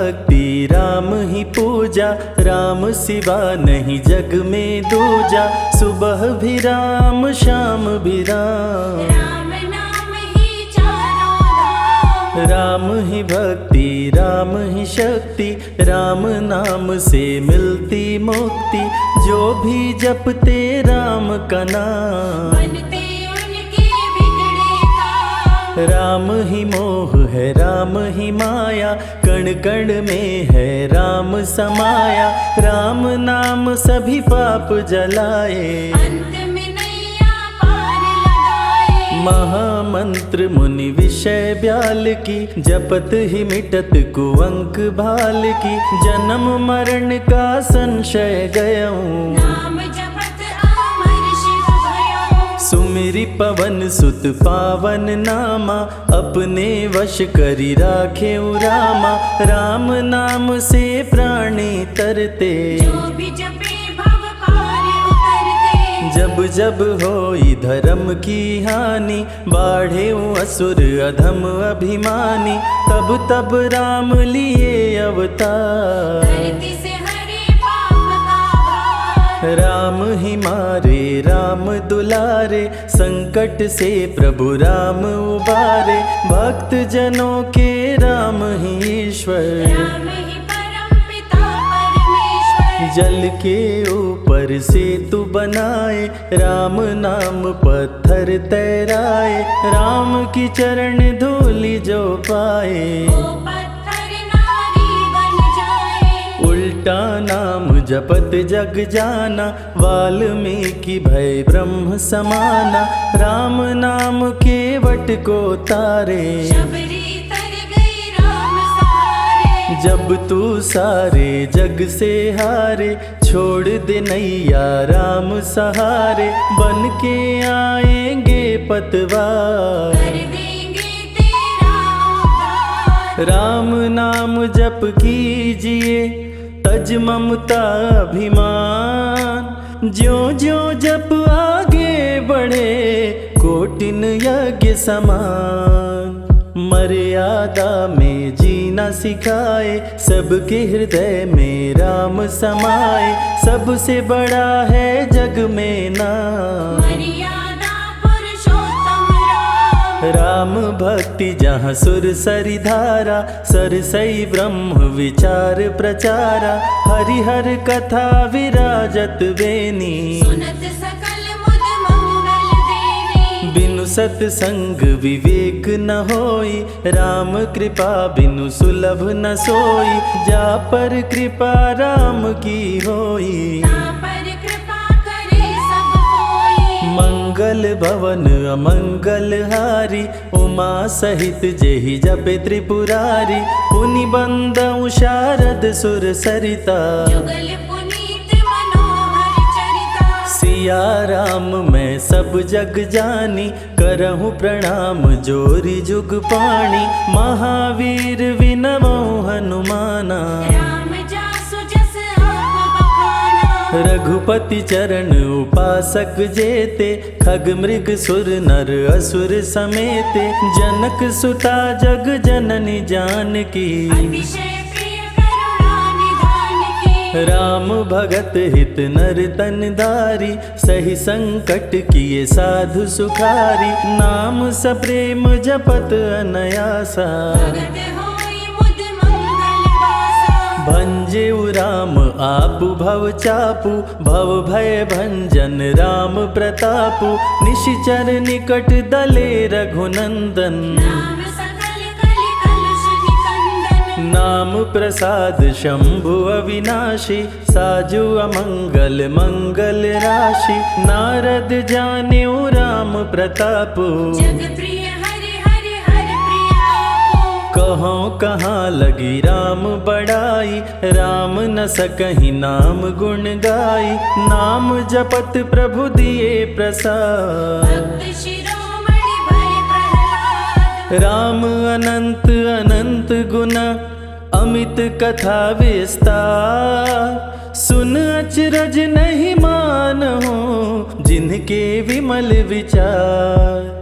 भक्ति राम ही पूजा, राम सिवा नहीं जग में दूजा। सुबह भी राम शाम भी राम, राम नाम ही चारों धाम। राम ही भक्ति राम ही शक्ति, राम नाम से मिलती मुक्ति। जो भी जपते राम का नाम, बनते उनके बिगड़े काम। राम ही मोह है राम ही माया, कण कण में है राम समाया। राम नाम सभी पाप जलाए, अंत में नैया पार लगाए। महामंत्र मुनि विषय ब्याल की, जपत ही मिटत कुअंक भाल की। जन्म मरण का संशय गयऊं, नाम जपत अमर शिव भयऊं। सुमिरि पवन सुत पावन नामा, अपने वश करी राखे रामा। राम नाम से प्राणी तरते, जो भी जपे भव पार उतरते। जब जब होई धर्म की हानि, बाढ़े असुर अधम अभिमानी। तब तब राम लिए अवतार, धरती से हरे पाप का भार। राम ही मारे राम दुलारे, संकट से प्रभु राम उबारे। भक्त जनों के राम ही ईश्वर, राम ही परम पिता परमेश्वर। जल के ऊपर सेतु बनाए, राम नाम पत्थर तैराए। राम की चरण धूलि जो पाए, वो पत्थर नारी बन जाए। उल्टा नाम जपत जग जाना, वाल्मीकि भय ब्रह्म समाना। राम नाम के वट को तारे, शबरी तर गई राम सहारे। जब तू सारे जग से हारे, छोड़ दे नैया राम सहारे। बन के आएंगे पतवार, कर देंगे तेरा उद्धार। राम नाम जप कीजिए, तज ममता अभिमान। ज्यों ज्यों जप आगे बढ़े, कोटिन यज्ञ समान। मर्यादा में जीना सिखाए, सबके हृदय में राम समाए। सबसे बड़ा है जग में नाम, मर्यादा पुरुषोत्तम राम। राम भक्ति जहाँ सुर सरि धारा, सरसई ब्रह्म विचार प्रचारा। हरिहर कथा विराजत बेनी, सुनत सकल मुद मंगल देनी। बिनु सत्संग विवेक न होई, राम कृपा बिनु सुलभ न सोई। जा पर कृपा राम की होई, ता पर कृपा करे सब कोई। मंगल भवन अमंगल हारी। उमा सहित जेहि जपे त्रिपुरारी, पुनि बंदउ शारद सुर सरिता। जुगल पुनीत मनोहर चरिता। सिया राम मैं सब जग जानी, करहूँ प्रणाम जोरी जुग पाणी। महावीर विनमौ हनुमाना, राम जासु जस आप बखाना। रघुपति चरण उपासक जेते। खग मृग सुर नर असुर समेते, जनक सुता जग जननी जानकी। अतिशय प्रिय करुणा निधान की। राम भगत हित नर तन धारी, सही संकट किए साधु सुखारी। नाम सप्रेम जपत अनयासा, भगत होई मुद मंगल वासा। भंजेउ राम आपु भव चापु, भव भय भंजन राम प्रतापु। निशिचर निकट दले रघुनंदन, नाम सकल कलि कलुष निकंदन। नाम प्रसाद शंभु अविनाशी। साजु अमंगल मंगल राशि, नारद जानेउ राम प्रतापु। जग प्रिय हरि हरि हर प्रिय आपो। कहों कहाँ लगी राम बड़ाई, राम न सकहि नाम गुण गाई। नाम जपत प्रभु दिए प्रसाद, भक्त शिरोमणि भय प्रहलाद। राम अनंत अनंत गुण, अमित कथा विस्तार। सुन अचरज नहीं मानहु, जिनके विमल विचार।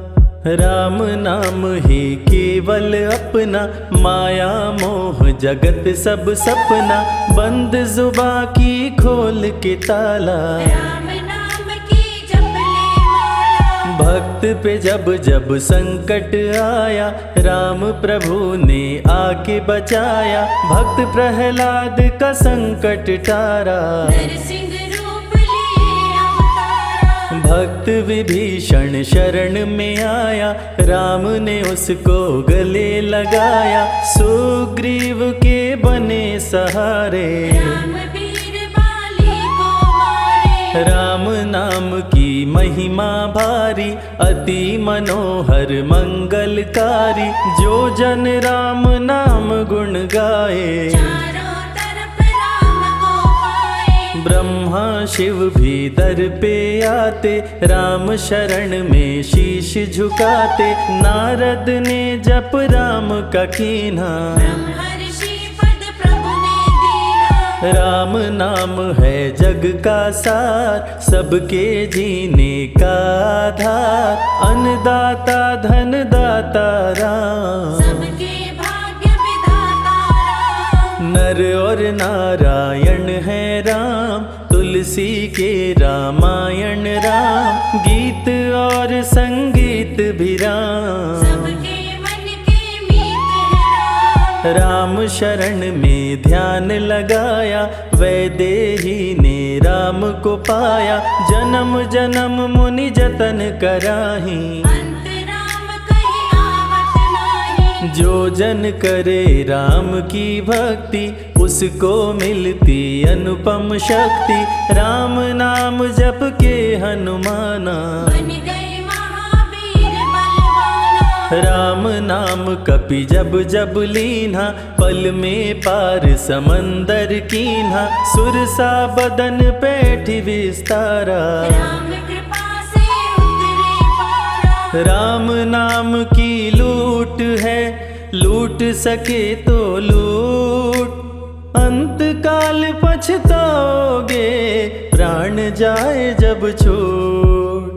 राम नाम ही केवल अपना, माया मोह जगत सब सपना, बंद जुबा की खोल के ताला। राम नाम की जप ले माला। भक्त पे जब जब संकट आया, राम प्रभु ने आके बचाया, भक्त प्रहलाद का संकट टारा। नरसिंह रूप लिए अवतारा। भक्त विभीषण शरण में आया, राम ने उसको गले लगाया, सुग्रीव के बने सहारे। राम वीर बाली को मारे। राम नाम की महिमा भारी, अति मनोहर मंगलकारी, जो जन राम नाम गुण गाए। चारों तरफ राम को पाए। ब्रह्मा शिव भी दर पे आते, राम शरण में शीश झुकाते, नारद ने जप राम का कीन्हा। ब्रह्मर्षि पद प्रभु ने दीना। राम नाम है जग का सार, सबके जीने का आधार, अन्नदाता धनदाता राम। सबके भाग्य विधाता राम। नर और नारायण है राम, तुलसी के रामायण राम, गीत और संगीत भी राम। सबके मन के मीत है राम। राम शरण में ध्यान लगाया, वैदेही ने राम को पाया, जन्म जन्म मुनि जतन कराही। अंत राम कहीं आवत नाही। जो जन करे राम की भक्ति, उसको मिलती अनुपम शक्ति, राम नाम जप के हनुमाना। बन गए महावीर बलवाना। राम नाम कपि जब जब लीन्हा, पल में पार समंदर कीन्हा, सुरसा बदन पैठी विस्तारा। राम कृपा से उतरे पारा। राम नाम की लूट है, लूट सके तो लूट, अंत काल पछताओगे, प्राण जाए जब छूट।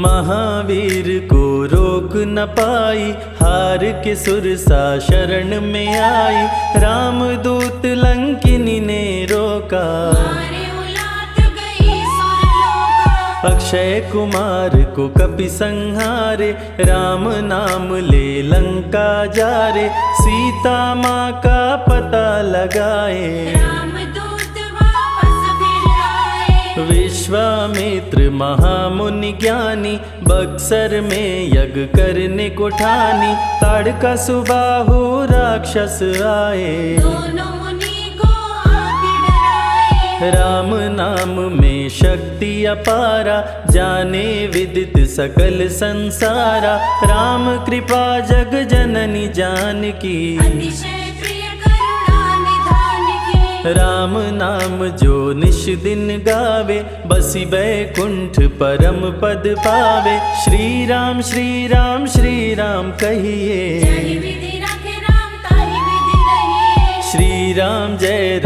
महावीर को रोक न पाई, हार के सुरसा शरण में आई, रामदूत लंकिनी ने रोका। मारे उलाट गई सुरलोका। अक्षय कुमार को कपि संहारे, राम नाम ले लंका जारे, सीता माँ का पता लगाए। रामदूत वापस फिर आए। विश्वामित्र महामुनि ज्ञानी, बक्सर में यज्ञ करने को ठानी, ताड़का सुबाहु राक्षस आए। दोनों मुनि को आके डराए। राम नाम में शक्ति अपारा, जाने विदित सकल संसारा, राम कृपा जग जननी जानकी। अतिशय प्रिय करुणा निधान की। राम नाम जो निश दिन गावे, बसी बैकुंठ परम पद पावे। श्री राम श्री राम श्री राम कहिए, जहि विधि रखे राम ताहि विधि रहिए। श्री राम जय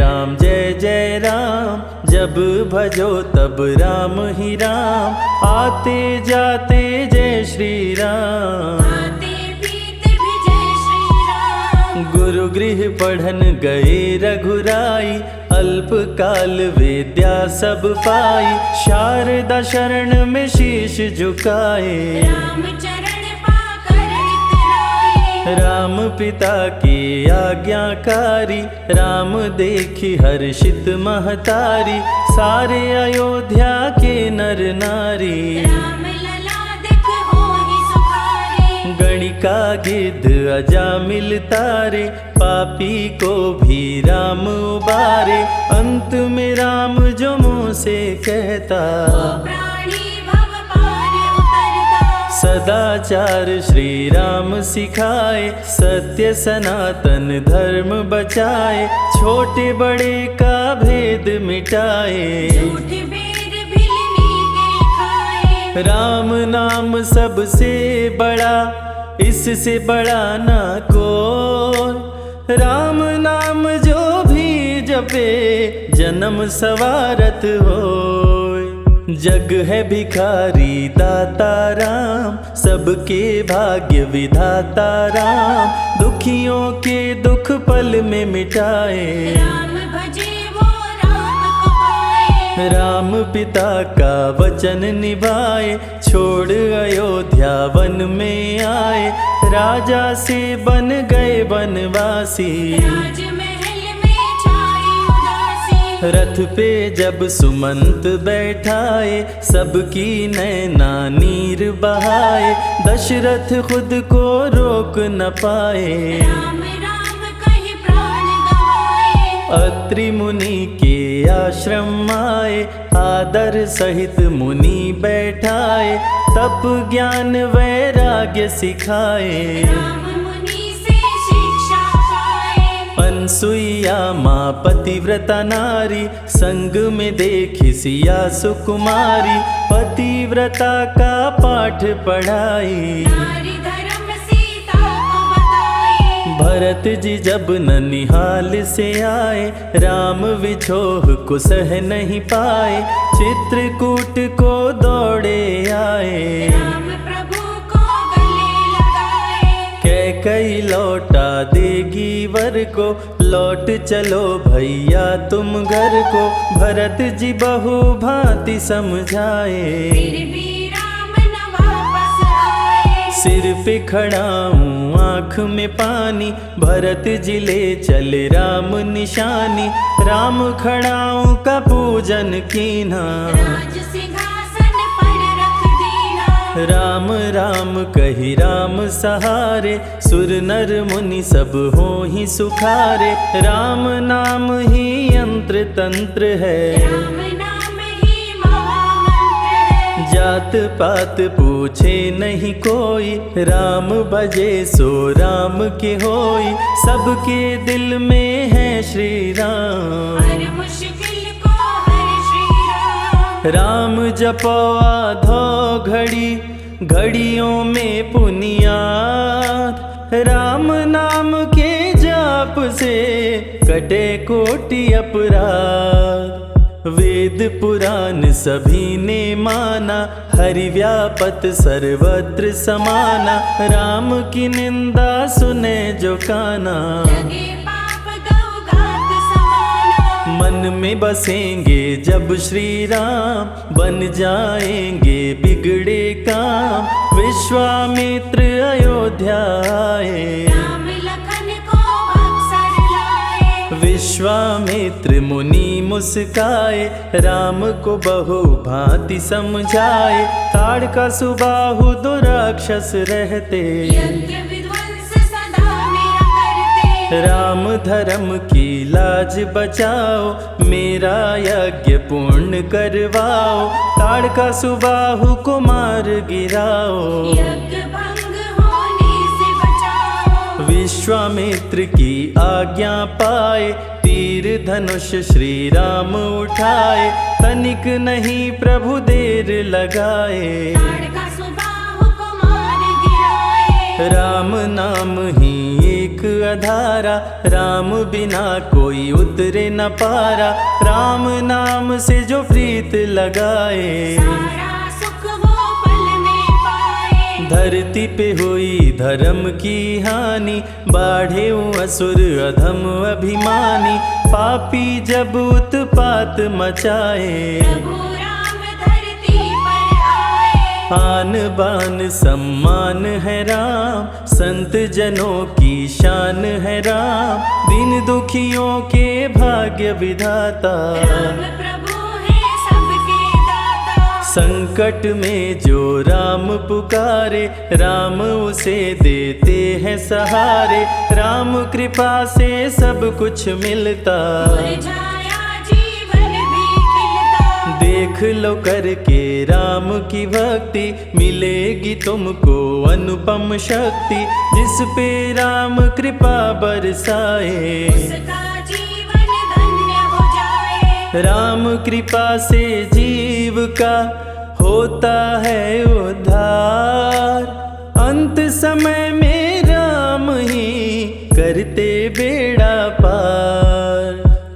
जय राम, जब भजो तब राम ही राम, आते जाते जय श्री राम। आते पीते भी जय श्री राम। गुरु गृह पढ़न गए रघुराई, अल्प काल विद्या सब पाई, शारदा शरण में शीश झुकाए। राम चरण पाकर इतराए। राम पिता की आज्ञाकारी, राम देखी हर्षित महतारी, सारे अयोध्या के नर नारी। राम लला दिख होहि सुखारे। गणिका गिद्ध अजामिल तारे, पापी को भी राम उबारे, अंत में राम जो मुँह से कहता, ओ प्राणी भव पार उतरता। सदाचार श्री राम सिखाए, सत्य सनातन धर्म बचाए, छोटे बड़े का भेद मिटाए। झूठ बेर भिलनी के खाए। राम नाम सबसे बड़ा, इससे बड़ा ना कोई। राम नाम जो भी जपे, जन्म सवारत होय। जग है भिखारी दाता राम, सबके भाग्य विधाता राम, दुखियों के दुख पल में मिटाए। राम भजे वो राम को पाए। राम पिता का वचन निभाए, छोड़ अयोध्या वन में आए, राजा से बन गए वनवासी। राजमहल में छाई उदासी। रथ पे जब सुमंत बैठाए, सबकी नैना नीर बहाए, दशरथ खुद को रोक न पाए। राम राम कहि प्राण गवाए। अत्रि मुनि के आश्रम आए, आदर सहित मुनि बैठाए, तप ज्ञान वैराग्य सिखाए। राम मुनि से शिक्षा पाए। अनसुईया माँ पतिव्रता नारी, संग में देखी सिया सुकुमारी, पतिव्रता का पाठ पढ़ाई। नारी धर्म सीता को बताए। भरत जी जब ननिहाल से आए, राम विछोह को सह नहीं पाए, चित्रकूट को दौड़े आए। राम प्रभु को गले लगाए। कैकई लौटा देगी वर को, लौट चलो भैया तुम घर को, भरत जी बहु भांति समझाए। फिर भी राम न वापस आए। सिर पे खड़ाऊं आँख में पानी, भरत जी ले चले राम निशानी, राम खड़ाऊं का पूजन कीना। राज सिंहासन पर रख दीना। राम राम कही राम सहारे, सुर नर मुनि सब हो ही सुखारे, राम नाम ही यंत्र तंत्र है। राम नाम ही महामंत्र है। जात पात पूछे नहीं कोई, राम भजे सो राम के होई, सबके दिल में है श्री राम। हर मुश्किल को हर श्री राम। राम जपो आधो घड़ी, घड़ियों में पुनियाद, राम नाम के जाप से कटे कोटि अपराध। वेद पुराण सभी ने माना, हरि व्यापत सर्वत्र समाना, राम की निंदा सुने जो काना। लगे पाप गौ घात समाना। मन में बसेंगे जब श्री राम, बन जाएंगे बिगड़े काम, विश्वामित्र अयोध्या आए। राम लखन को अक्सर लाए। विश्वामित्र मुनि मुस्काए, राम को बहु भांति समझाए, ताड़का सुबाहु दो राक्षस रहते, यज्ञ विध्वंस सदा मेरा करते। राम धर्म की लाज बचाओ, मेरा यज्ञ पूर्ण करवाओ, ताड़का सुबाहु को मार गिराओ। यज्ञ भंग होने से बचाओ। विश्वामित्र की आज्ञा पाए, तीर धनुष श्री राम उठाए, तनिक नहीं प्रभु देर लगाए। ताड़का सुबाहु को मार गिराए। राम नाम ही एक आधारा, राम बिना कोई उतरे न पारा, राम नाम से जो प्रीत लगाए। सारा सुख वो पल में पाए। धरती पे हुई धर्म की हानि, बाढ़े असुर अधम अभिमानी, पापी जब उत्पात मचाए। प्रभु राम धरती पर आए। आन बान सम्मान है राम, संत जनों की शान है राम, दीन दुखियों के भाग्य विधाता। राम प्रभु है सबके दाता। संकट में जो राम पुकारे, राम उसे देते हैं सहारे, राम कृपा से सब कुछ मिलता। मुरझाया जीवन भी खिलता। देख लो करके राम की भक्ति, मिलेगी तुमको अनुपम शक्ति, जिस पे राम कृपा बरसाए, उसका जीवन धन्य हो जाए। राम कृपा से जीव का होता है उद्धार, अंत समय में राम ही करते बेड़ा पार।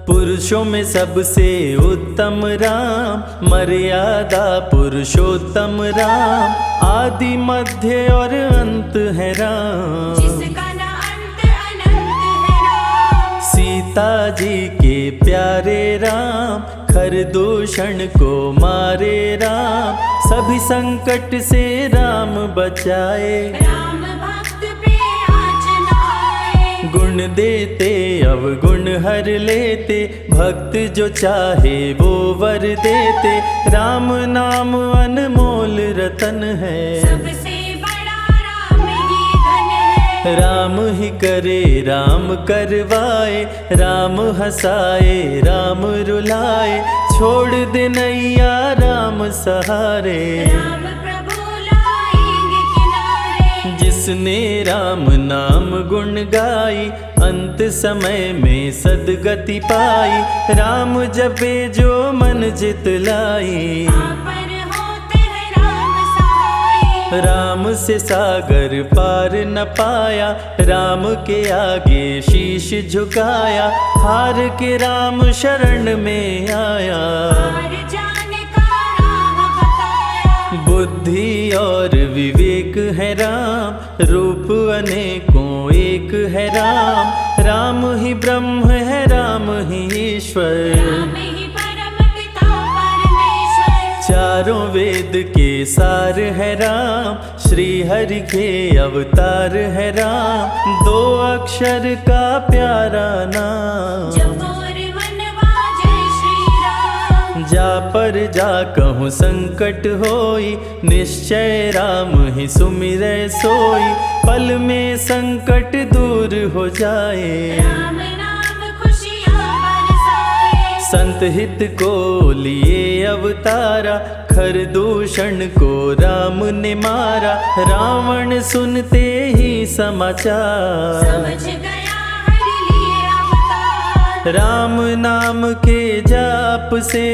पुरुष पुरुषों में सबसे उत्तम राम, मर्यादा पुरुषोत्तम राम, आदि मध्य और अंत है राम। जिसका न अंत अनंत है राम। सीता जी के प्यारे राम, खरदूषण को मारे राम, सभी संकट से राम बचाए। राम भक्त पे आँच न आए। गुण देते अवगुण हर लेते, भक्त जो चाहे वो वर देते। राम नाम अनमोल रतन है, सबसे बड़ा राम ही धन है। राम ही करे राम करवाए, राम हंसाए राम रुलाए, छोड़ दे नैया राम सहारे। राम प्रभु लाएंगे किनारे। जिसने राम नाम गुण गाई, अंत समय में सदगति पाई। राम जपे जो मन जित लाई, आप पर होते हैं राम सहाय। राम से सागर पार न पाया, राम के आगे शीश झुकाया। हार के राम शरण में आया, हार जाने का राह बताया। बुद्धि और विवेक है राम, रूप अनेकों एक है राम। राम ही ब्रह्म है राम ही ईश्वर, राम ही परम पिता परमेश्वर। चारों वेद के सार है राम, श्री हरि के अवतार है राम। दो अक्षर का प्यारा नाम, जपोर मनवा जय श्री राम। जा पर जा कहूँ संकट होई, निश्चय राम ही सुमिरै सोई। पल में संकट दूर हो जाए, राम नाम खुशियाँ बरसाए। संत हित को लिए अवतारा, खरदूषण को राम ने मारा। रावण सुनते ही समाचार, समझ गया हर लिए अवतार। राम नाम के जाप से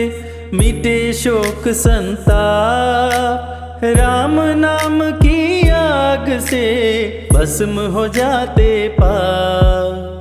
मिटे शोक संताप। राम नाम की आग से भस्म हो जाते पाप।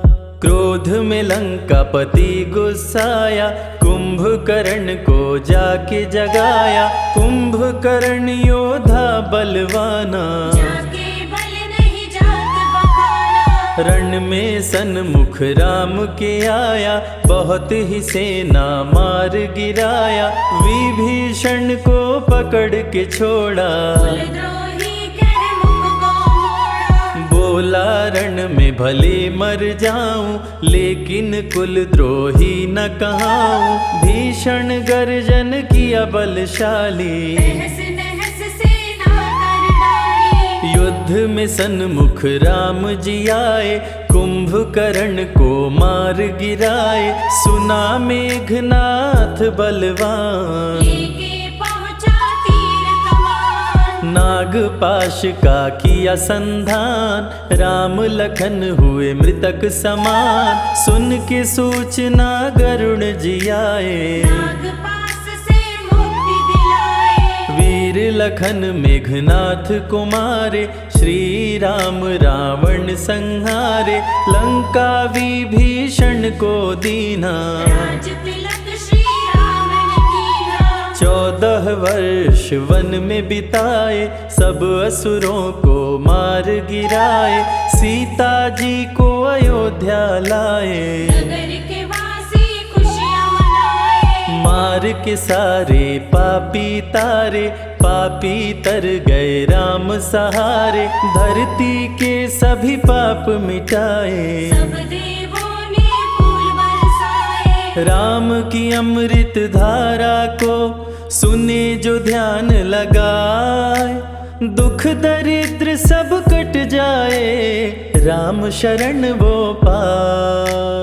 क्रोध में लंकापति गुस्साया, कुंभकर्ण को जाके जगाया। कुंभकर्ण योद्धा बलवाना, जाके बल नहीं जात बखाना। रण में सन्मुख राम के आया, बहुत ही सेना मार गिराया। विभीषण को पकड़ के छोड़ा, कुलद्रोही कह मुख को मोड़ा। बोला रण में भले मर जाऊं, लेकिन कुलद्रोही न कहाऊं। भीषण गर्जन किया बलशाली, तहस नहस सेना कर डाली। युद्ध में सन्मुख राम जी आए, कुंभकर्ण को मार गिराए। सुना मेघनाथ बलवान, लेके पहुँचा तीर कमान। नागपाश का किया संधान, राम लखन हुए मृतक समान। सुन के सूचना गरुण जी आए, नागपाश से मुक्ति दिलाए। वीर लखन मेघनाथ को मारे। श्री राम रावण संहारे, लंका विभीषण को दीना। राज तिलक श्री राम ने कीना। 14 वर्ष वन में बिताए, सब असुरों को मार गिराए। सीता जी को अयोध्या लाए, नगर के वासी खुशियाँ मनाए। मार के सारे पापी तारे। पापी तर गए राम सहारे, धरती के सभी पाप मिटाए। सब देवों ने फूल बरसाए। राम की अमृत धारा को सुने जो ध्यान लगाए, दुख दरिद्र सब कट जाए। राम शरण वो पाए।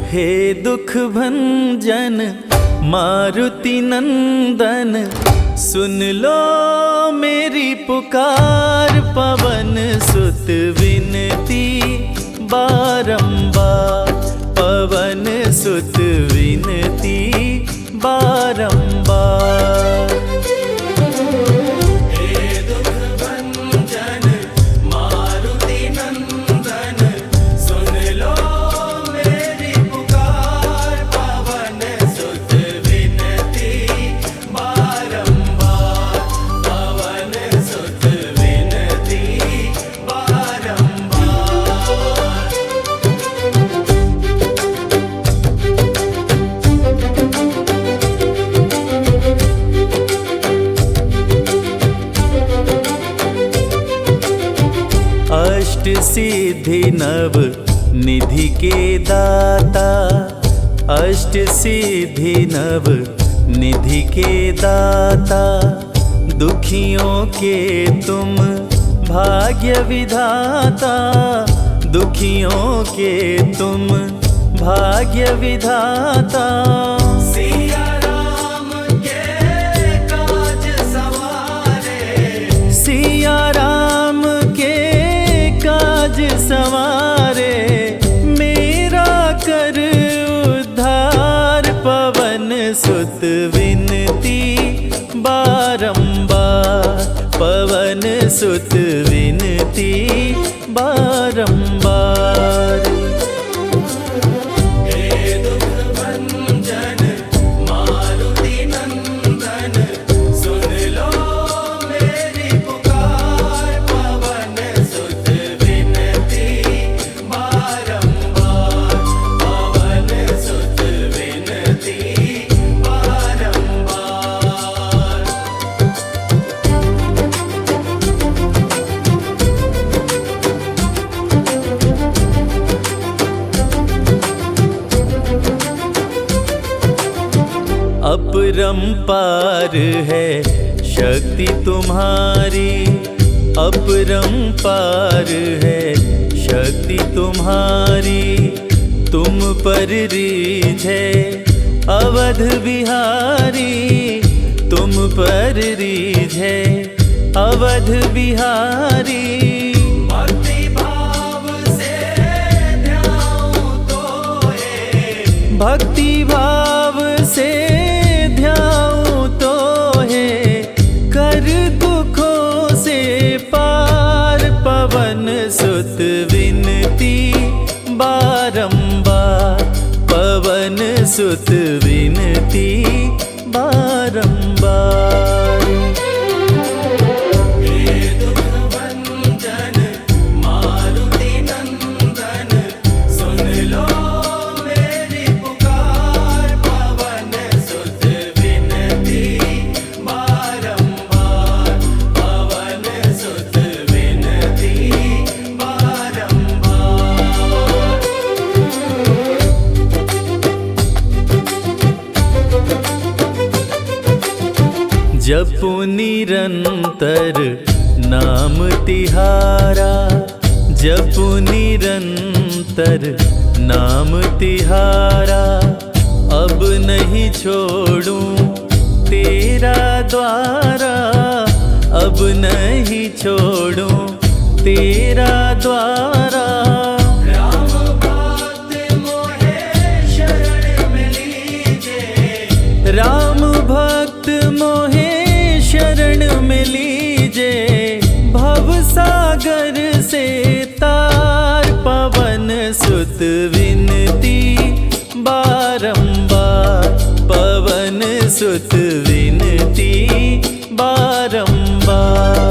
हे दुख भंजन मारुति नंदन, सुन लो मेरी पुकार। पवन सुत विनती बारंबार, पवन सुत विनती बारंबार। हे दुख भंजन मारुति अष्ट सिद्धि नव निधि के दाता, अष्ट सिद्धि नव निधि के दाता, दुखियों के तुम भाग्य विधाता, दुखियों के तुम भाग्य विधाता। सिया राम के काज सवारे, सिया राम के काज सवारे, मेरा कर उद्धार, पवन सुत विनती बारंबार, पवन सुत विनती बारंबार। अपरंपार है शक्ति तुम्हारी, अपरंपार है शक्ति तुम्हारी, तुम पर रीझ है अवध बिहारी, तुम पर रीझ है अवध बिहारी। भक्ति भाव से ध्याऊं तोहे, भक्ति भाव से ध्याऊं तोहे, कर दुखों से पार, पवन सुत विनती बारंबार, पवन सुत विनती बारंबार। जपु निरंतर नाम तिहारा, जपु निरंतर नाम तिहारा, अब नहीं छोड़ूं तेरा द्वारा, अब नहीं छोड़ूं तेरा द्वारा। राम भक्त मोहे शरण में लीजे, राम भक्त मोहे शरण में लीजे, भव सागर से तार, पवन सुत विनती बारंबार, पवन सुत विनती बारंबार।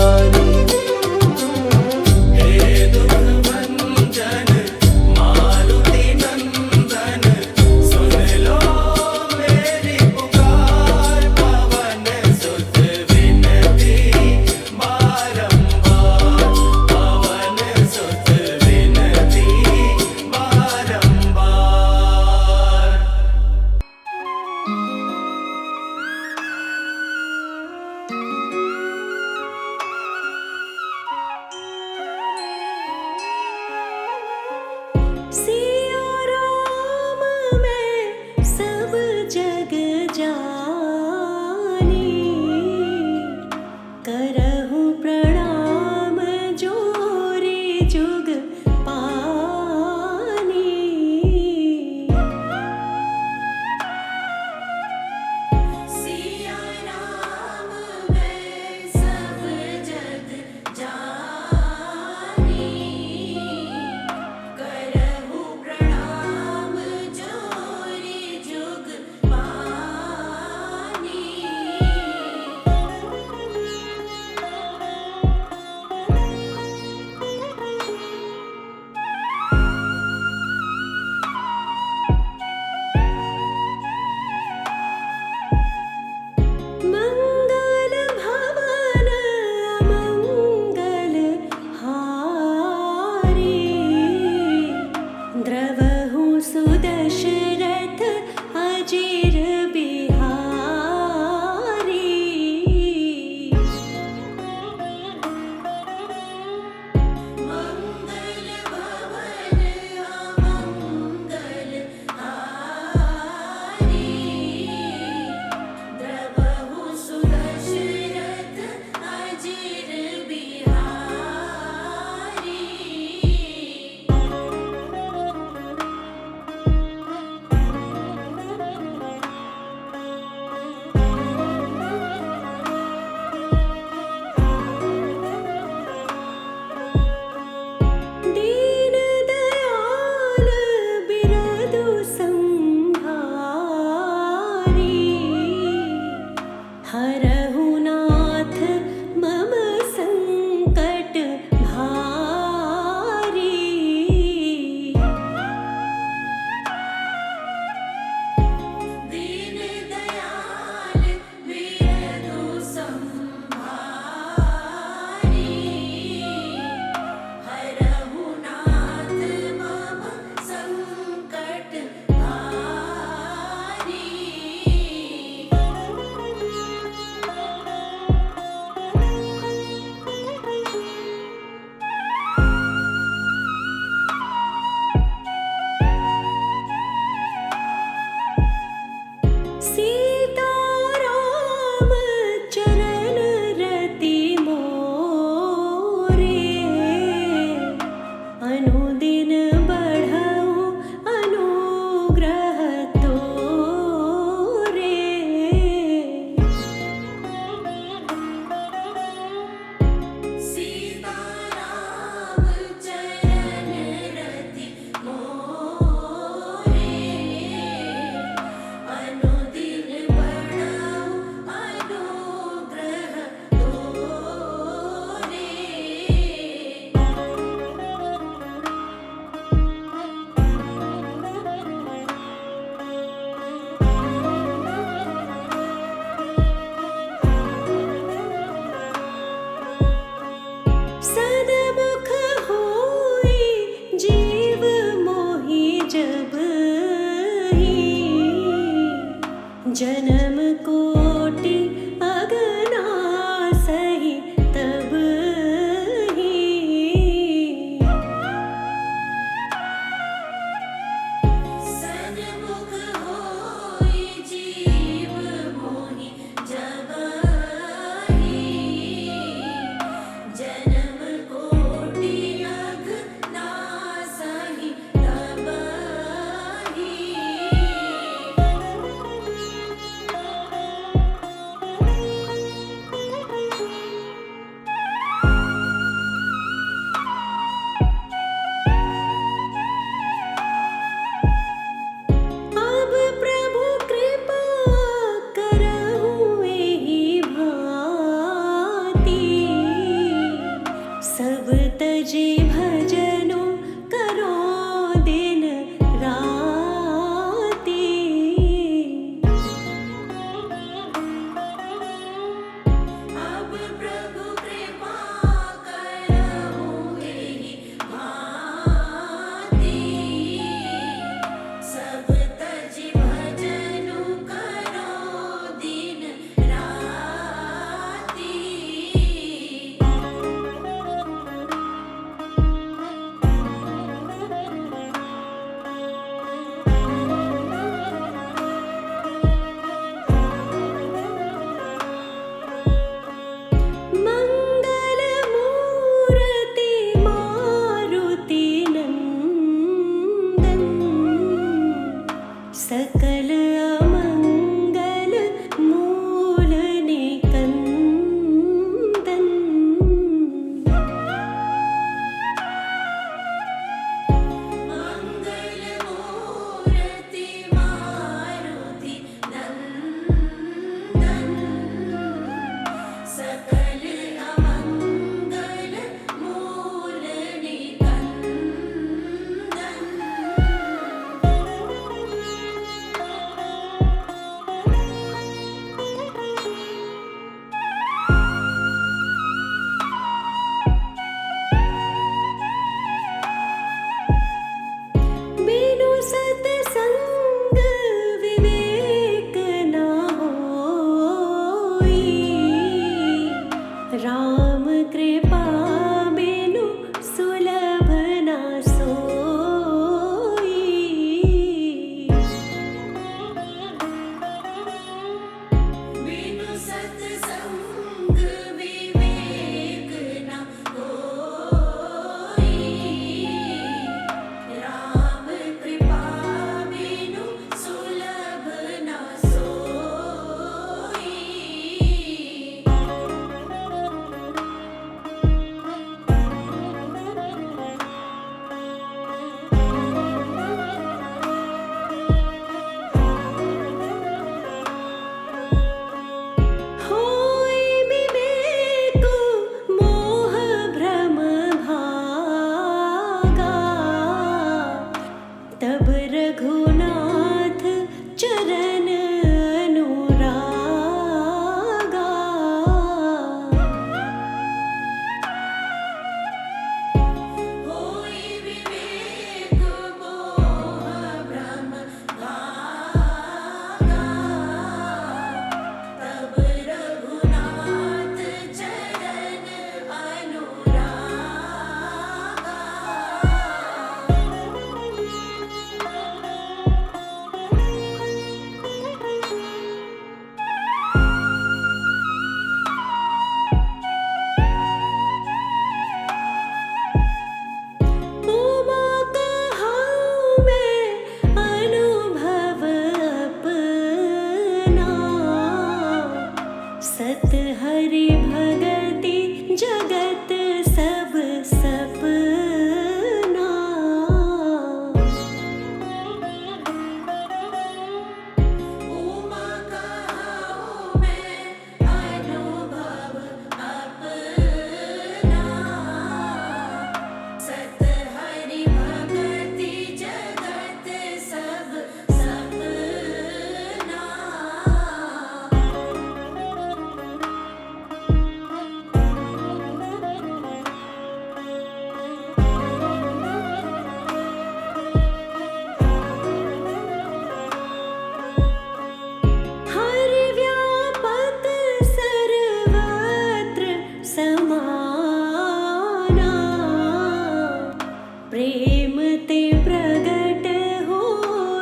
प्रेम ते प्रगट हो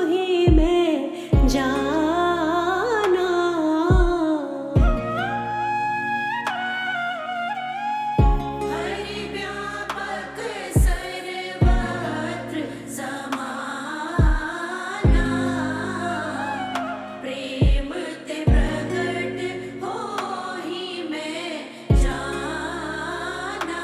ही मैं जाना। हरि व्यापक सर्वत्र समाना, प्रेम ते प्रगट हो ही मैं जाना।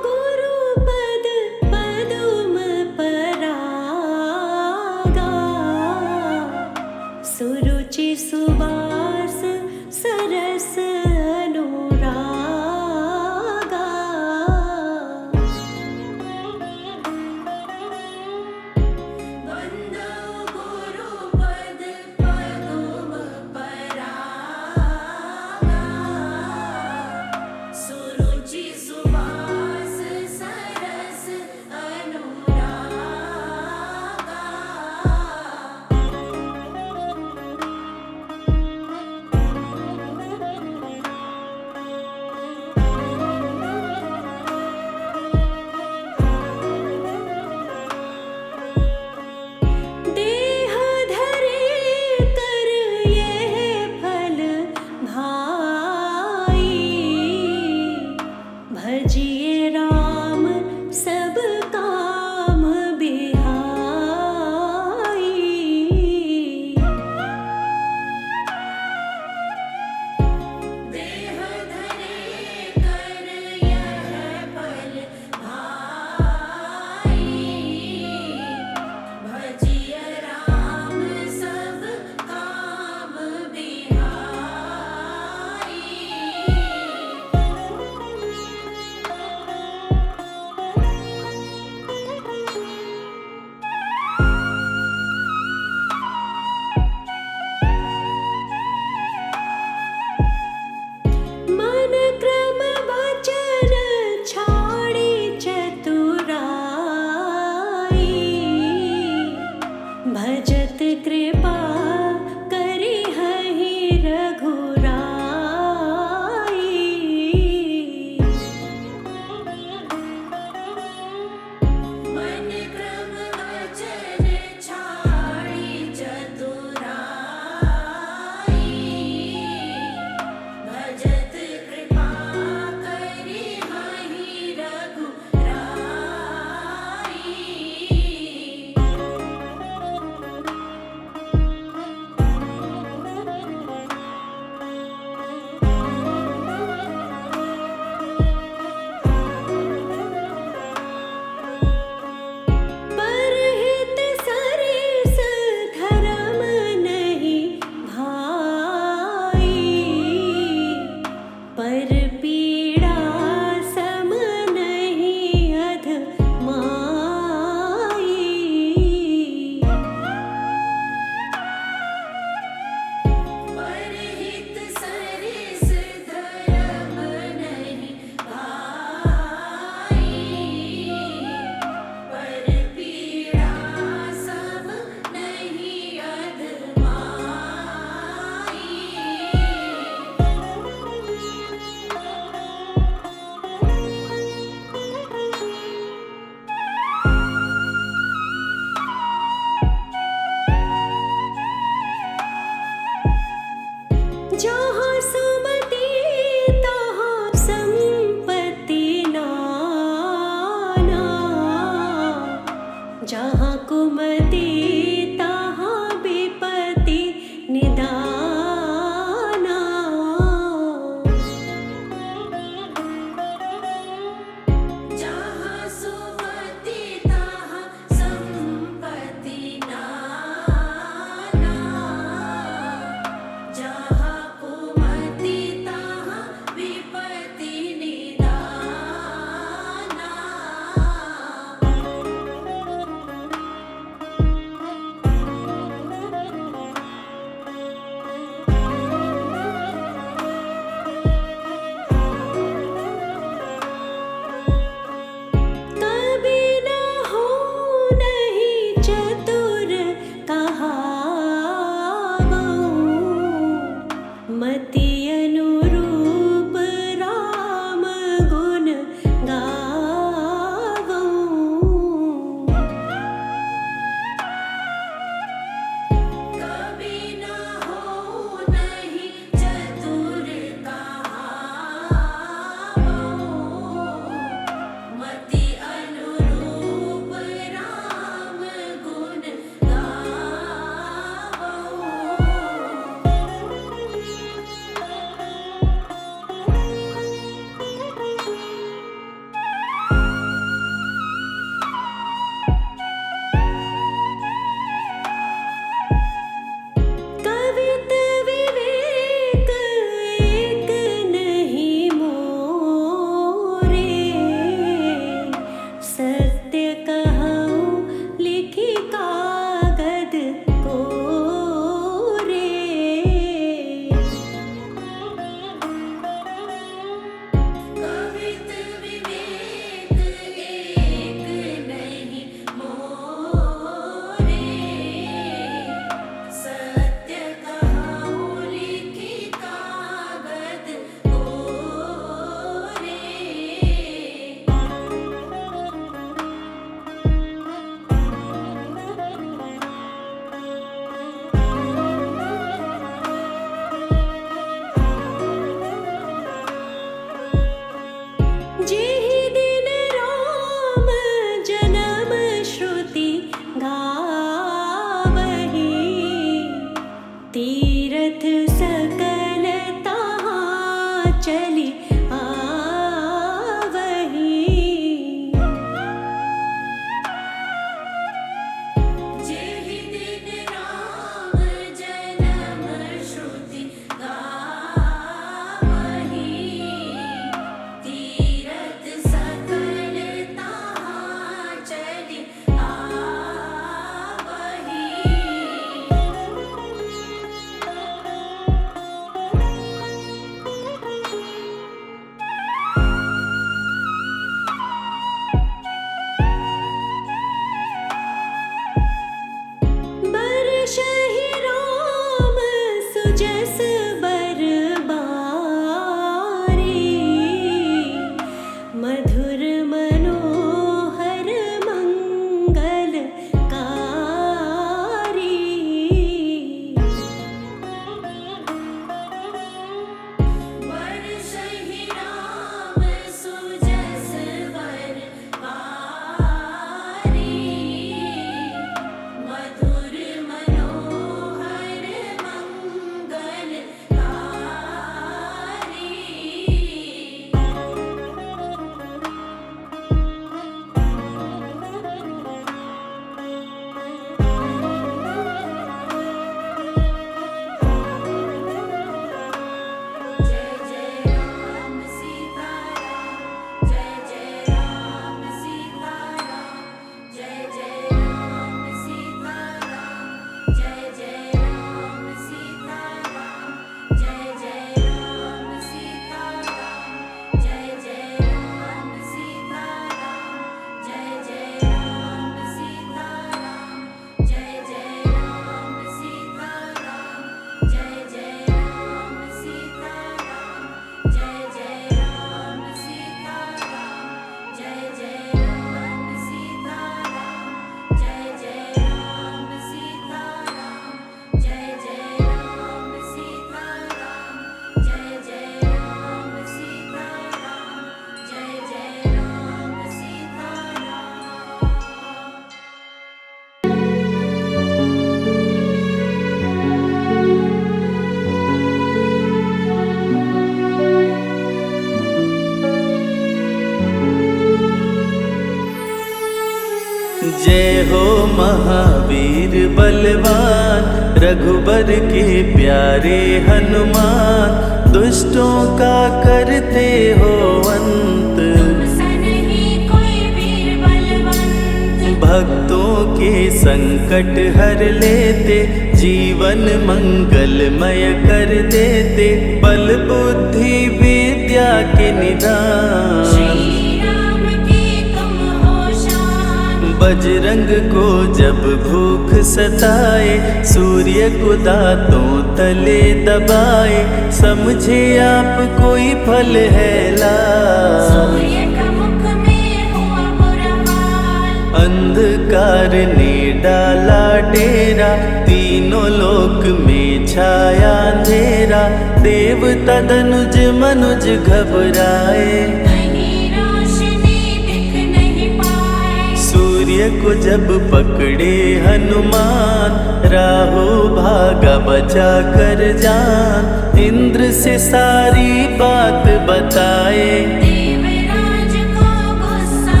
जय हो महावीर बलवान, रघुबर के प्यारे हनुमान, दुष्टों का करते हो अंत, तुमसा नहीं कोई वीर बलवंत। भक्तों के संकट हर लेते, जीवन मंगलमय कर देते, बल बुद्धि विद्या के निदान, श्री राम की तुम हो शान। बजरंग को जब भूख सताए, सूर्य को दांतों तले दबाए, समझे आप कोई फल है लाल, सूर्य का मुख में हुआ बुरा हाल। अंधकार ने डाला डेरा, तीनों लोक में छाया अंधेरा, देवता धनुज मनुज घबराए, कहीं रोशनी दिख नहीं पाए। सूर्य को जब पकड़े हनुमान, राहु भागा बचा कर जान, इंद्र से सारी बात बताए, देवराज को गुस्सा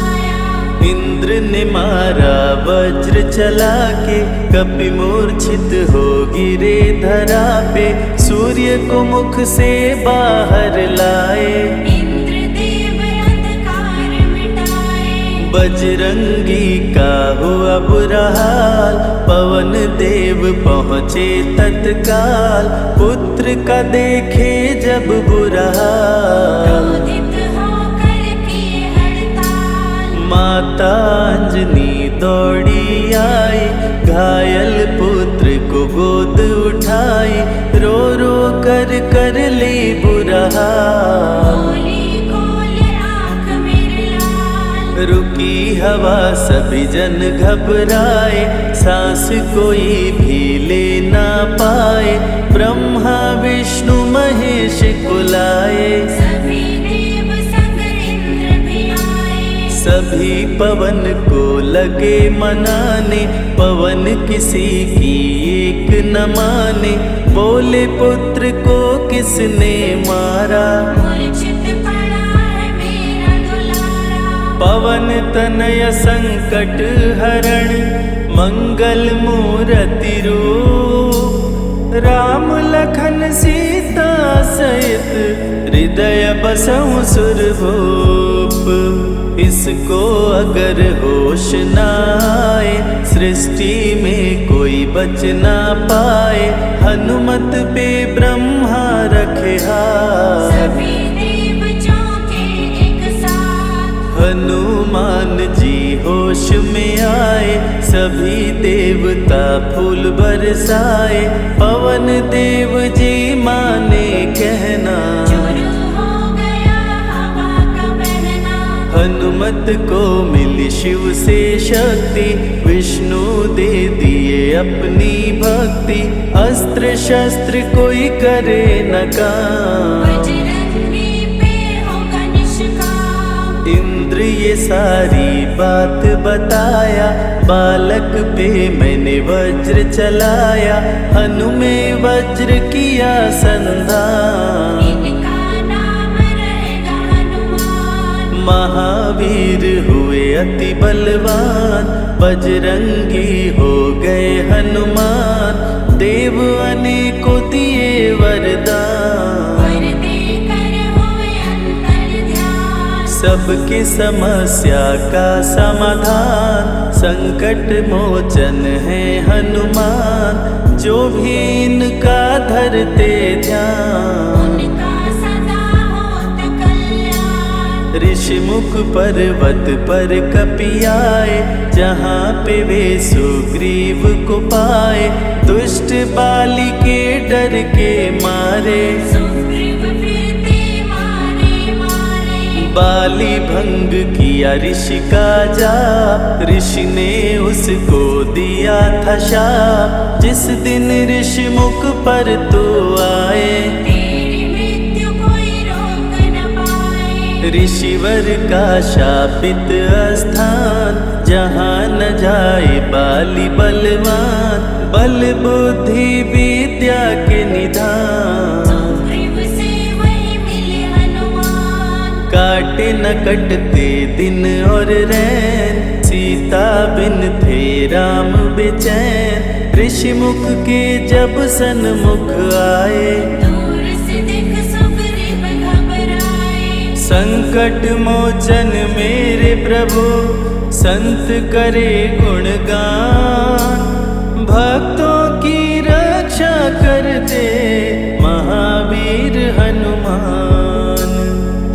आया। इंद्र ने मारा वज्र चला के, कपि मूर्छित हो गिरे धरा पे, सूर्य को मुख से बाहर लाए, इंद्रदेव अंधकार मिटाए। बजरंगी का हुआ बुरा हाल, पवन देव पहुँचे तत्काल, पुत्र का देखे जब बुरा हाल, क्रोधित होकर किए हड़ताल। माता अंजनी दौड़ी आई, घायल पुत्र को गोद उठाई, रो रो कर ली बुरा हाल, बोली खोल आँख मेरे लाल। रुकी हवा सभी जन घबराए, सांस कोई भी ले ना पाए, ब्रह्मा विष्णु महेश कुलाए, सभी देव संग इंद्र भी आए। सभी पवन को लगे मनाने, पवन किसी की एक न माने, बोले पुत्र को किसने मारा, मूर्छित पड़ा है मेरा दुलारा। पवन तनय संकट हरण, मंगल मूर्ति रूप, राम लखन सीता सहित, हृदय बसहु सुरभूप। इसको अगर होश न आए, सृष्टि में कोई बच ना पाए, हनुमत पे ब्रह्मा रखे हाथ, सभी देव चौके एक साथ। हनुमान जी होश में आए, सभी देवता फूल बरसाए, पवन देव जी माने कहना, शुरू हो गया हवा का बहना। हनुमत को मिली शिव से शक्ति, विष्णु दे दिए अपनी भक्ति, अस्त्र शस्त्र कोई करे न काम, बजरंगी पे होगा निष्काम। इंद्र ये सारी बात बताया, बालक पे मैंने वज्र चलाया, हनु में वज्र किया संधान, इनका नाम रहेगा हनुमान। महावीर हुए अति बलवान, बजरंगी हो गए हनुमान, देव अनेकों दिए वरदान, वर देकर हुए अंतर्ध्यान। सबकी समस्या का समाधान, संकट मोचन है हनुमान, जो भी इनका धरते ध्यान, उनका सदा होत कल्याण। ऋषि मुख पर्वत पर कपि आए, जहाँ पे वे सुग्रीव को पाए, दुष्ट बाली के डर के मारे, सुग्रीव फिरते मारे मारे। बाली भंग किया ऋषि का जाप, ऋषि ने उसको दिया था शाप, जिस दिन ऋषि मुख पर तो आए, तेरी मृत्यु कोई रोक न पाए। ऋषिवर का शापित स्थान, जहाँ न जाए बाली बलवान, बल बुद्धि विद्या के निधान, सुग्रीव से वही मिले हनुमान। काटे न कटते दिन और रैन, सीता सीता बिन थे राम बेचैन, ऋषि मुख के जब सन्मुख आए। दूर से देख सुग्रीव घबराए, संकट मोचन मेरे प्रभु, संत करे गुणगान। भक्तों की रक्षा करते महावीर हनुमान।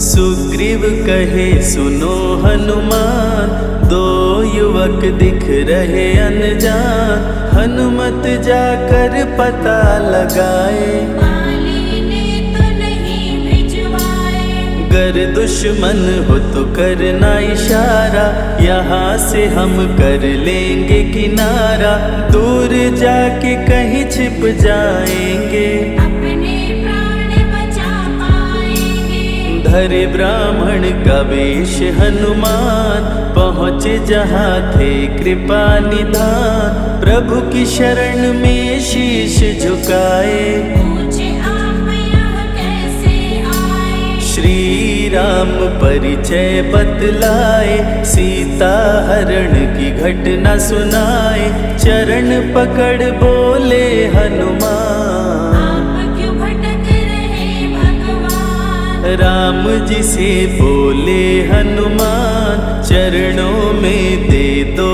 सुग्रीव कहे सुनो हनुमान, दो युवक दिख रहे अनजान। हनुमत जाकर पता लगाए, बाली ने तो नहीं भिजवाए। गर दुश्मन हो तो करना इशारा, यहाँ से हम कर लेंगे किनारा। दूर जाके कहीं छिप जाएंगे, अपने प्राण बचा पाएंगे। धरे ब्राह्मण का वेश हनुमान, पहुँचे जहाँ थे कृपा निधान। प्रभु की शरण में शीश झुकाए, पूछे आप यहाँ कैसे आए। श्री राम परिचय बतलाए, सीता हरण की घटना सुनाए। चरण पकड़ बोले हनुमान, आप क्यों भटक रहे भगवान। राम जी से बोले हनुमान, चरणों में दे दो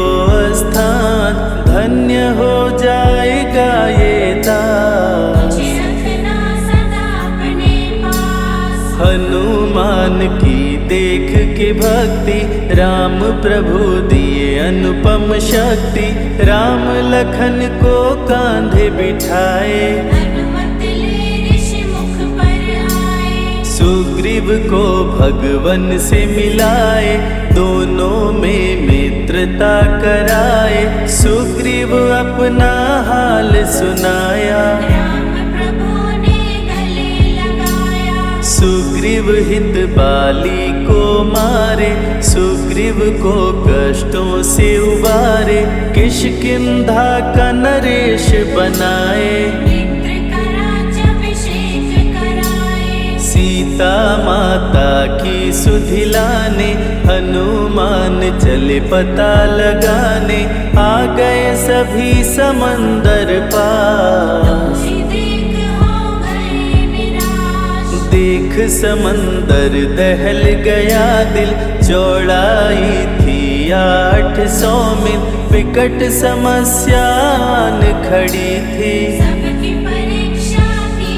स्थान। धन्य हो जाएगा ये दास, मुझे रखना सदा अपने पास। हनुमान की देख के भक्ति, राम प्रभु दिए अनुपम शक्ति। राम लखन को कांधे बिठाए, हनुमत ले ऋषि मुख पर आए। सुग्रीव को भगवन से मिलाए, दोनों में मित्रता कराए। सुग्रीव अपना हाल सुनाया, राम प्रभु ने गले लगाया। सुग्रीव हित बाली को मारे, सुग्रीव को कष्टों से उबारे। किष्किंधा का नरेश बनाए, मित्र का राज्याभिषेक कराए। सीता माता की सुधि लाने, हनुमान चले पता लगाने। आ गए सभी समंदर पार, तुझे देख हो गए निराश। देख समंदर दहल गया दिल। चौड़ाई थी 800 मील, विकट समस्यान खड़ी थी। सबकी परीक्षा की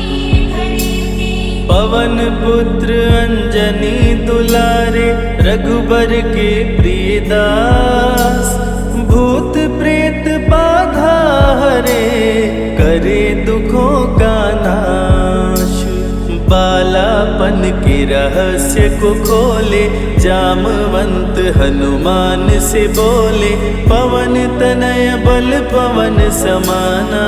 घड़ी थी। पवन पुत्र अंजनी दुलारे, रघुबर के प्रिय दास। भूत प्रेत बाधा हरे, करे दुखों का नाश। बालापन के रहस्य को खोले, जामवंत हनुमान से बोले। पवन तनय बल पवन समाना,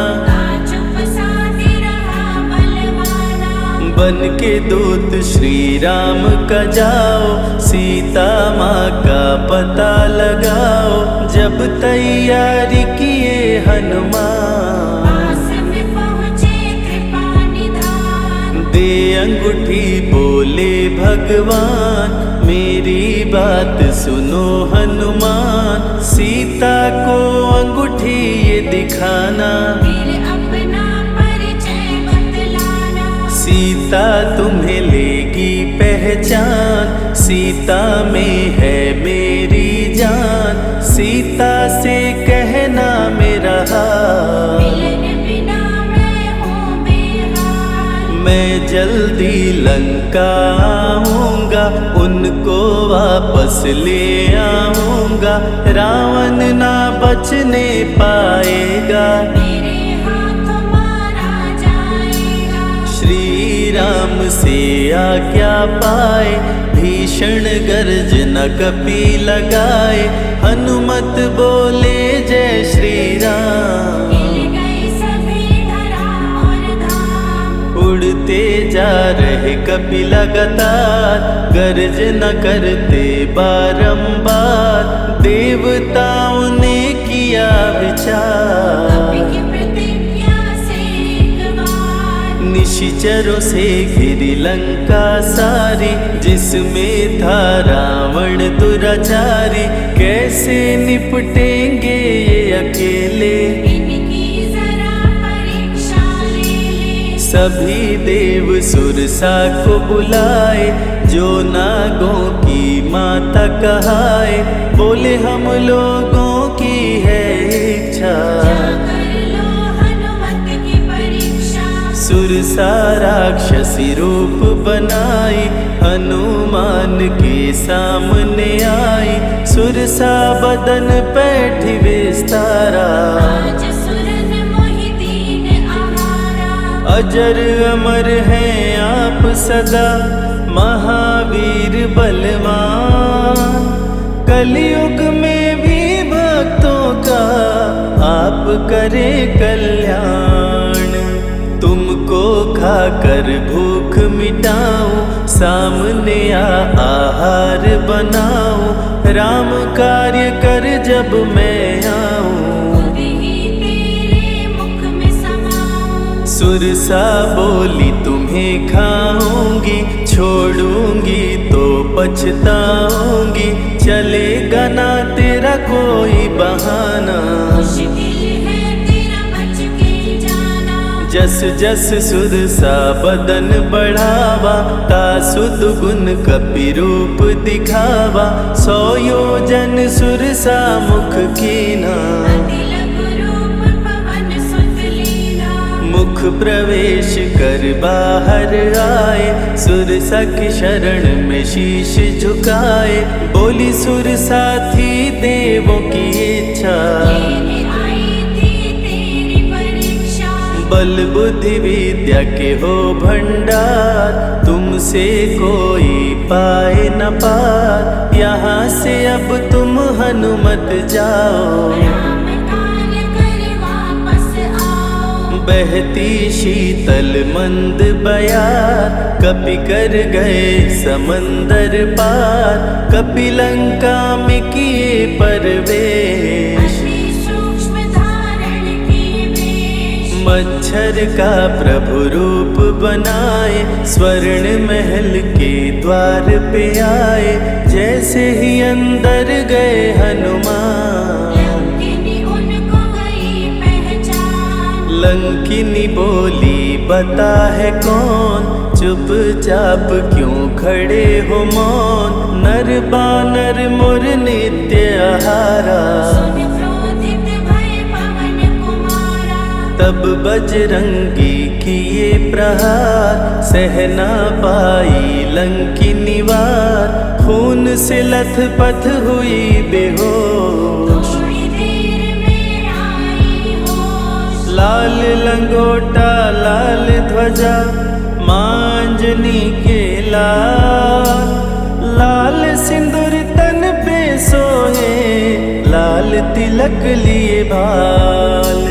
चुप साधे रहा बलवाना। बन के दूत श्री राम का जाओ, सीता माँ का पता लगाओ। जब तैयारी किए हनुमान, पास में पहुँचे कृपा निधान। दे अंगूठी बोले भगवान, मेरी बात सुनो हनुमान। सीता को अंगूठी ये दिखाना, फिर अपना परिचय बतलाना। सीता तुम्हें लेगी पहचान। सीता में है मेरी जान, सीता से कहना मेरा हाल। मिलन बिना मैं हूँ बेहाल। मैं जल्दी लंका आऊँगा, उनको वापस ले आऊँगा। रावण ना बचने पाएगा, मेरे हाथों मारा जाएगा। श्री राम से आज्ञा पाए, भीषण गर्जना कपि लगाए। हनुमत बोले जय श्री राम, हिल गए सभी धरा और धाम। उड़ते जा रहे कपि लगातार, गर्जना करते बारंबार। देवताओं ने किया विचार, कपि की प्रतिज्ञा से एक बार। निश निशाचरों से घिरी लंका सारी, जिसमें था रावण दुराचारी। कैसे निपटेंगे ये अकेले, इनकी जरा परीक्षा ले ले। सभी देव सुरसा को बुलाए, जो नागों की माता कहाए। बोले हम लोगों की है इच्छा, जाकर लो हनुमत की परीक्षा। सुरसा राक्षसी रूप बनाई, हनुमान के सामने आई। सुरसा बदन पैठी विस्तारा, आज सुरन मोहि दीन आहारा। अजर अमर हैं आप सदा, महावीर बलवान। कलयुग में भी भक्तों का आप करें कल्याण। तुमको खाकर भूख मिटाऊं, सामने आहार बनाऊं। राम कार्य कर जब मैं आऊं, खुद ही तेरे मुख में समाऊं। सुरसा बोली तुम्हें खाऊंगी, छोड़ूंगी तो पछताऊंगी। चलेगा ना तेरा कोई बहाना, मुश्किल है तेरा बच के जाना। जस जस सुरसा बदन बढ़ावा, तासु दुगुन कपि रूप दिखावा। 100 योजन सुरसा मुख कीना, अति लघु रूप पवन सुत लीना। मुख प्रवेश कर बाहर आए, सुरसा की शरण में शीश झुकाए। बोली सुरसा थी देवों की इच्छा, लेने आई थी तेरी परीक्षा। बल बुद्धि विद्या के हो भंडार, तुमसे कोई पाए न पार। यहाँ से अब तुम हनुमत जाओ, राम कार्य कर वापस आओ। बहती शीतल मंद बयार, कपि कर गए समंदर पार। कपि लंका में किए परवेश, अति सूक्ष्म धारण किए वेश। मच्छर का प्रभु रूप बनाए, स्वर्ण महल के द्वार पे आए। जैसे ही अंदर गए हनुमान, लंकिनी उनको गई पहचान। लंकिनी बोली बता है कौन, चुपचाप क्यों खड़े हो मौन। नर बानर मोर नित्य आहारा, सुन क्रोधित भय पवन कुमारा। तब बजरंगी किए प्रहार, सहना पाई लंकिनी वार। खून से लथपथ हुई बेहोश, थोड़ी देर में आई होश। लाल लंगोटा लाल ध्वजा, मांजनी के लाल। लाल सिंदूर तन पे सोहे, लाल तिलक लिए बाल।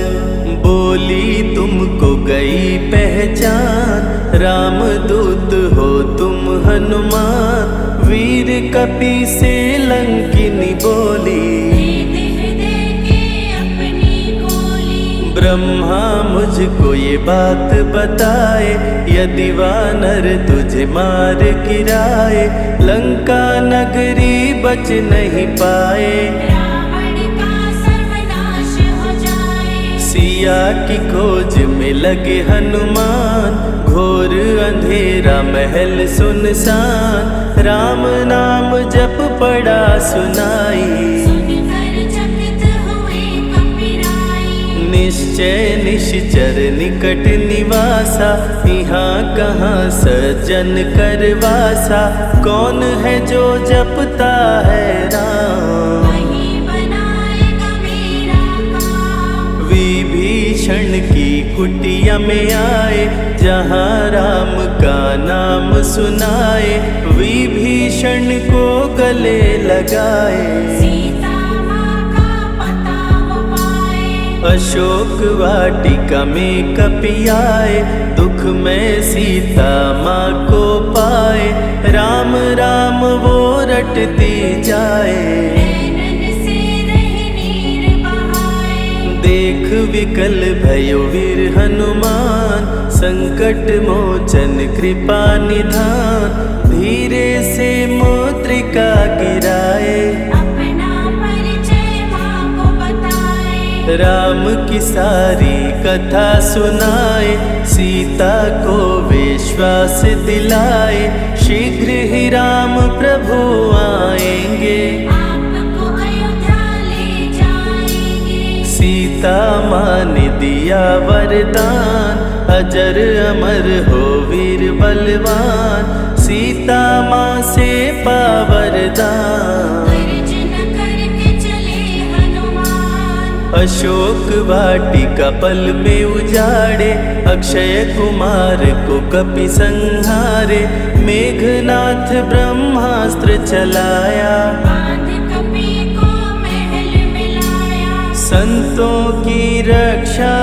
बोली तुमको गई पहचान, रामदूत हो तुम हनुमान। वीर कपि से लंकिनी बोली, हृदय के अपनी गोली। ब्रह्मा मुझको ये बात बताए, यदि वानर तुझे मार गिराए। लंका नगरी बच नहीं पाए, रावण का सर्वनाश हो जाए। सिया की खोज में लगे हनुमान। घोर अंधेरा महल सुनसान, राम नाम जप पड़ा सुनाई। सुनकर चकित हुए कपिराई। निश्चय निश्चर निकट निवासा, यहाँ कहाँ सज्जन करवासा। कौन है जो जपता है राम, वही बनाएगा मेरा काम। विभीषण की कुटिया में आए, जहाँ राम का नाम सुनाए। विभीषण को गले लगाए, सीता माँ का पता वो पाए। अशोक वाटिका में कपि आए, दुख में सीता माँ को पाए। राम राम वो रटती जाए, नैनन से रहे नीर बहाए। देख विकल भयो वीर हनुमान। संकट मोचन कृपा निधान, धीरे से मुद्रिका गिराए, अपना परिचय माँ को बताए। राम की सारी कथा सुनाए, सीता को विश्वास दिलाए, शीघ्र ही राम प्रभु आएंगे, आपको अयोध्या ले जाएंगे। सीता माँ ने दिया वरदान, अजर अमर हो वीर बलवान, सीता माँ से पा वरदान। गर्जन करके चले हनुमान, अशोक वाटिका पल में उजाड़े, अक्षय कुमार को कपि संहारे, मेघनाथ ब्रह्मास्त्र चलाया, बांध कपि को महल में लाया। संतों की रक्षा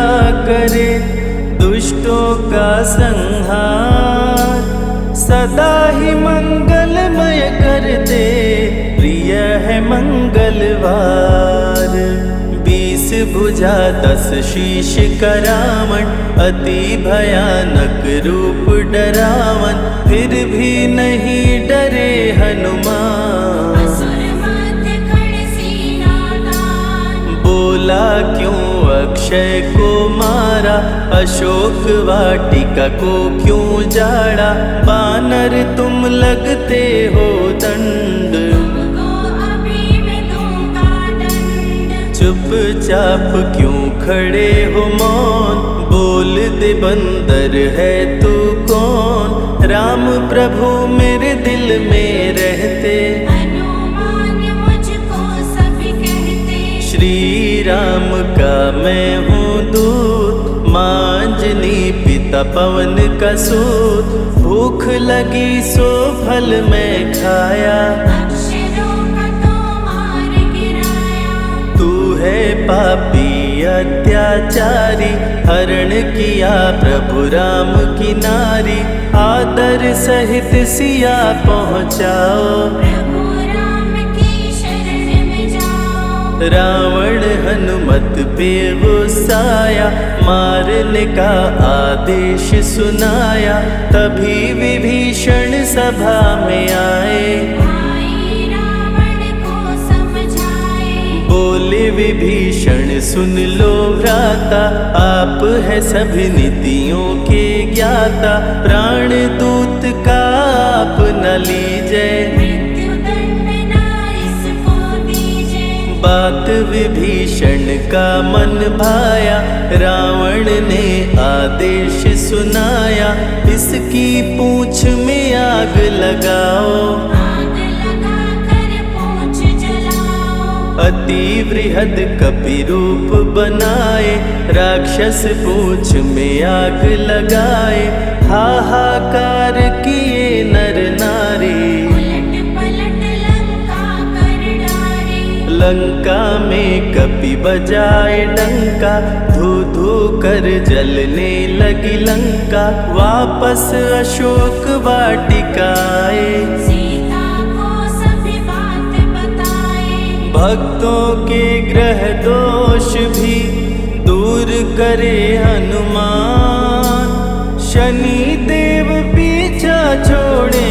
करे, दुष्टों का संहार, सदा ही मंगलमय करते, प्रिय है मंगलवार। 20 भुजा 10 शीश का रावण, अति भयानक रूप डरावन, फिर भी नहीं डरे हनुमान। असुर मध्य खड़े सीना तान, बोला क्यों अक्षय को मारा, अशोक वाटिका को क्यों जाड़ा, बानर तुम लगते हो दंड, तुमको अभी मैं दूंगा दंड। चुपचाप क्यों खड़े हो मौन, बोल दे बंदर है तू कौन, राम प्रभु मेरे दिल में रहते, हनुमान मुझको सभी कहते। श्री राम का मैं हूँ दूत, माँ अंजनी पिता पवन का सूत, भूख लगी सो फल मैं खाया, अक्षरों का तो मार गिराया। तू है पापी अत्याचारी, हरण किया प्रभु राम की नारी, आदर सहित सिया पहुँचाओ, प्रभु राम की शरण में जाओ। रावण हनुमत पे गुस्साया, मारने का आदेश सुनाया, तभी विभीषण सभा में आए, भाई रावण को समझाए। बोले विभीषण सुन लो भ्राता, आप है सभी नीतियों के ज्ञाता, प्राण दूत का आप न लीजिए, मृत्यु दंड ना इसको दीजिए। बात विभीषण का मन भाया, रावण ने आदेश सुनाया, इसकी पूंछ में आग लगाओ, आग लगा कर पूंछ जलाओ। अति वृहद कपि रूप बनाए, राक्षस पूंछ में आग लगाए, हाहाकार किए नर नारी, उलट पलट लंका कर डारे। लंका में कपि बजाए डंका, धू धू कर जलने लगी लंका, वापस अशोक वाटिका आए, सीता को सभी बात बताए। भक्तों के ग्रह दोष भी दूर करे हनुमान, शनि देव पीछा छोड़े,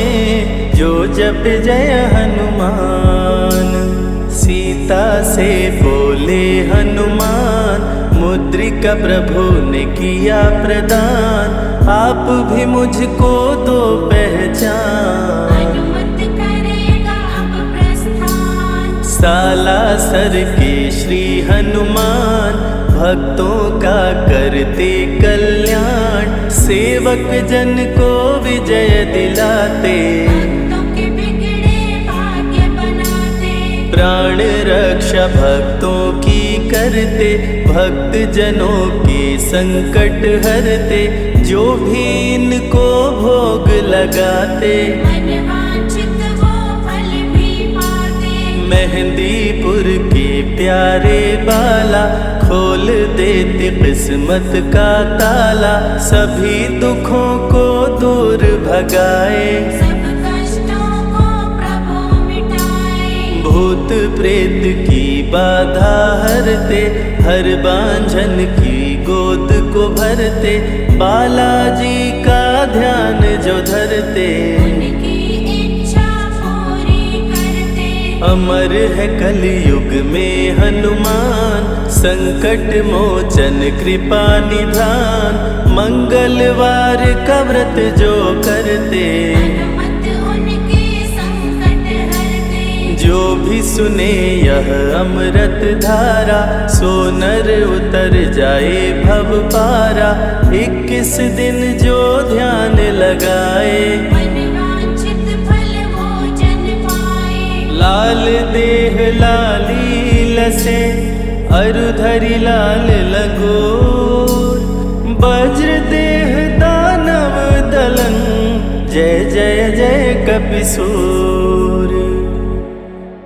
जो जप जय हनुमान। सीता से बोले हनुमान, मुद्रिका प्रभु ने किया प्रदान, आप भी मुझको दो पहचान। अनुमत करेगा अब प्रस्थान, सालासर के श्री हनुमान, भक्तों का करते कल्याण, सेवक जन को विजय दिलाते, भक्तों के बिगड़े भाग्य बनाते। प्राण रक्षा भक्तों की करते, भक्त जनों के संकट हरते, जो भी इनको भोग लगाते, मनवांछित वो फल भी पाते। मेहंदीपुर के प्यारे बाला, खोल देते किस्मत का ताला, सभी दुखों को दूर भगाए, सब कष्टों को प्रभु मिटाए। भूत प्रेत की बाधा हरते, हर बांझन की गोद को भरते, बालाजी का ध्यान जो धरते, उनकी इच्छा पूरी करते। अमर है कलयुग में हनुमान, संकट मोचन कृपा निधान, मंगलवार का व्रत जो करते, हनुमत उनके संकट हरते। जो भी सुने यह अमृत धारा, सो नर उतर जाए भव पारा। 21 दिन जो ध्यान लगाए, मनवांछित फल वो जन पाए। लाल देह लाली लसे, अरुधरि लाल लंगोर, वज्र देह दानव दलन, जय जय जय कपिसूर।